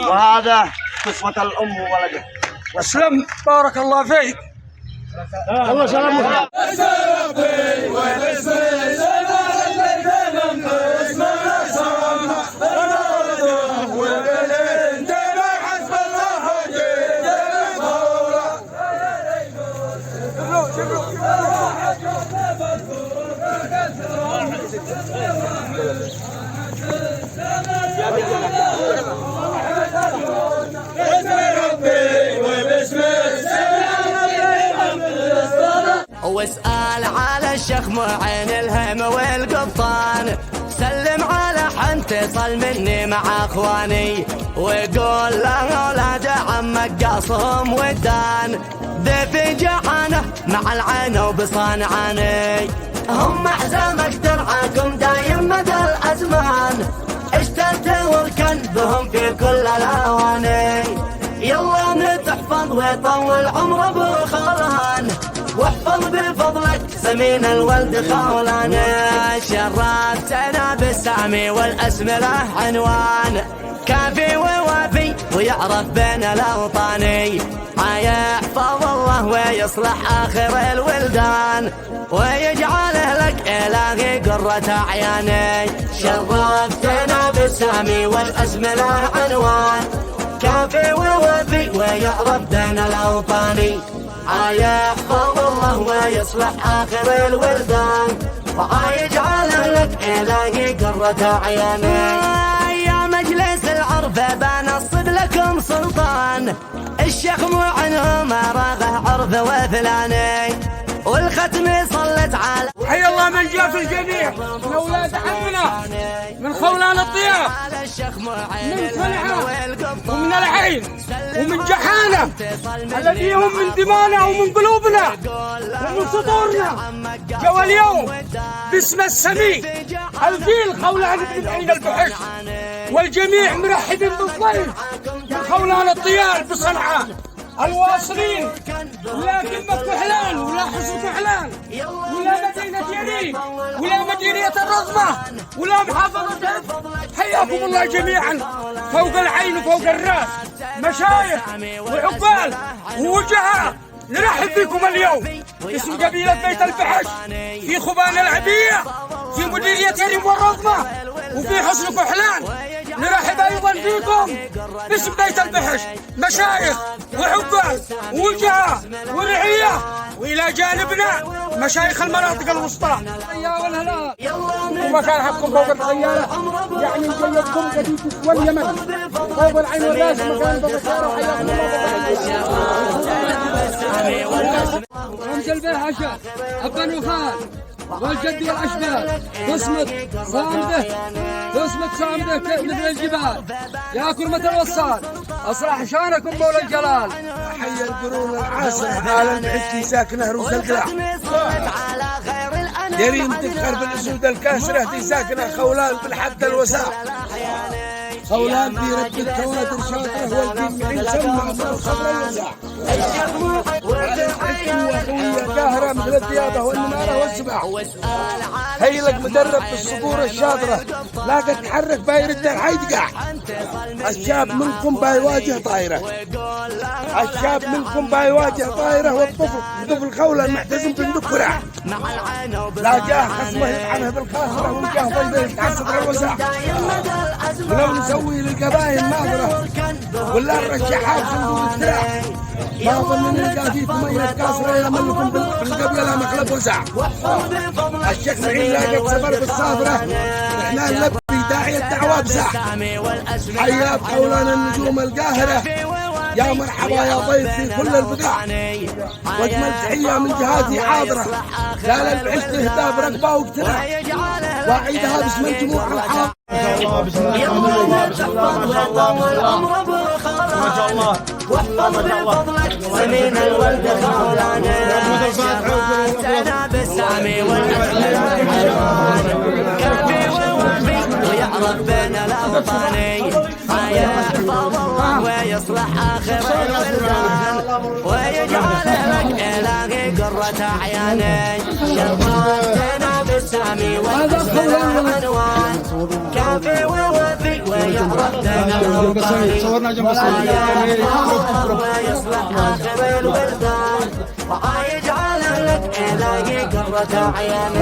وهذا قسمة الأم وولدها. اسلم بارك الله فيك. الله سلامك. واسأل على الشيخ معين الهم والقبطان، سلم على حنتصل مني مع اخواني، وقول له اولاد عمك قاصهم ودان، ذي جحانه مع العين وبصنعاني، هم احزامك ترعاكم دايم مدى الازمان، اشتلت والكن بهم في كل الاواني، يلا نتحفظ ويطول عمر ابو خولان، واحفظ بفضلك سمين الولد خولان، شرفتنا بالسامي والاسم له عنوان، كافي ووافي ويعرف بين الاوطاني، يحفظ الله ويصلح اخر الولدان، ويجعله لك الهي قرة اعياني، شرفتنا بالسامي والاسم له عنوان، كافي ووفي ويعرف بين الاوطاني، يحفظ الله ويصلح اخر الولدان، ويجعله لك الهي قرة اعياني، يا مجلس العرفه بنصب لكم سلطان، الشيخ مو عنهم راغه عرف وفلاني، والختم صلت على حي الله من جاء في الجميع من اولاد عمنا من خولان الطياب، من صنعاء ومن العين ومن جحانه الذي هم من دمانا ومن قلوبنا ومن صدورنا، جوا اليوم باسم السمي الجيل خولان بن عين البحش، والجميع مرحبين بالضيف من خولان الطياب بصنعاء، الواصلين ولا قمة كحلان ولا حصن كحلان ولا مدينة يريد ولا مدينة الرضمة ولا محافظة هرب، حياكم الله جميعا فوق العين وفوق الراس، مشايخ وعقال ووجهاء، نرحب بكم اليوم اسم قبيلة بيت البحش في خبان العبية في مديرية يريم والرضمة وفي حصن كحلان، نرحب ايضا فيكم باسم بيت البحش، مشايخ وعقال ووجهاء ورعيه، والى جانبنا مشايخ المناطق الوسطى ومكان حقكم فوق الطياره، يعني مجيدكم قديس واليمن فوق العين والراس مكان فوق الطياره، حياكم الله. رمز البحشه ابا نخال والجد والاشبال تصمت صامده مثل الجبال، يا كرمة الوصال اصلح شانكم مولى الجلال، حي القرون العاصرة عالم العزي ساكنه روس القلاع، يريم تفخر بالاسود الكاسرة دي ساكنه خولان بالحد الوساع، خولان في رب الكوادر شاطره والجميع سمع من الخبر الوساع، وقوية قاهرة مثل الديابة والنمارة والسباع، هي لك مدرب بالصقور الشاطرة لا قد تحرك بايرد الحيدقع، الشاب منكم بايواجه طايرة، الشاب منكم بايواجه طايرة، والطفل خولان محتزم بالنكرة، لا جاه خصمه يطعنه بالخاصرة وجاه ضيبه يتعصب على الوساع، ولو نسوي للقبائل ناظرة ولا الرشاحات صندوق الدراع، ما ظن نلقى فيكم اي كاسره يملكم بالقبيله مخلب وسع، الشيخ معين لاقت سفر بالصافره، احنا نلبي داعي الدعوه بسع، حياك خولان النجوم القاهره، يا مرحبا يا ضيف في كل البقاع، واجمل تحيه من جهاتي حاضره، لا البعش تهدى برقبه واقتناع، واعيدها باسم الجموع الحاضر. واحفظ بفضلك سمين الولد خولان، شرفتنا بالسامي والاسم العنوان، كافي ووفي ويعرف بين الاوطاني، يحفظ الله ويصلح اخر الولدان، ويجعل لك إلهي قرة أعياني شرفتنا بالسامي والأسماء عنوان كافي ووفي ويعرف دنا صورنا جنب ويصلح آخر البلدان ويجعل لك إلهي قرة أعياني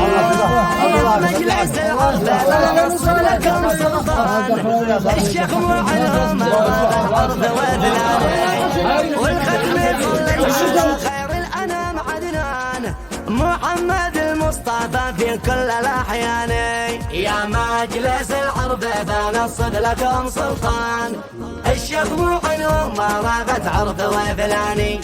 مجلس العرب وصلكم السلطان الشيخ معلم الأرض وذلال والختم خير الأنام عدنان محمد المصطفى في كل الأحيان يا مجلس العرب بنصب لكم سلطان الشيخ معلم ما راغت عرض وذلاني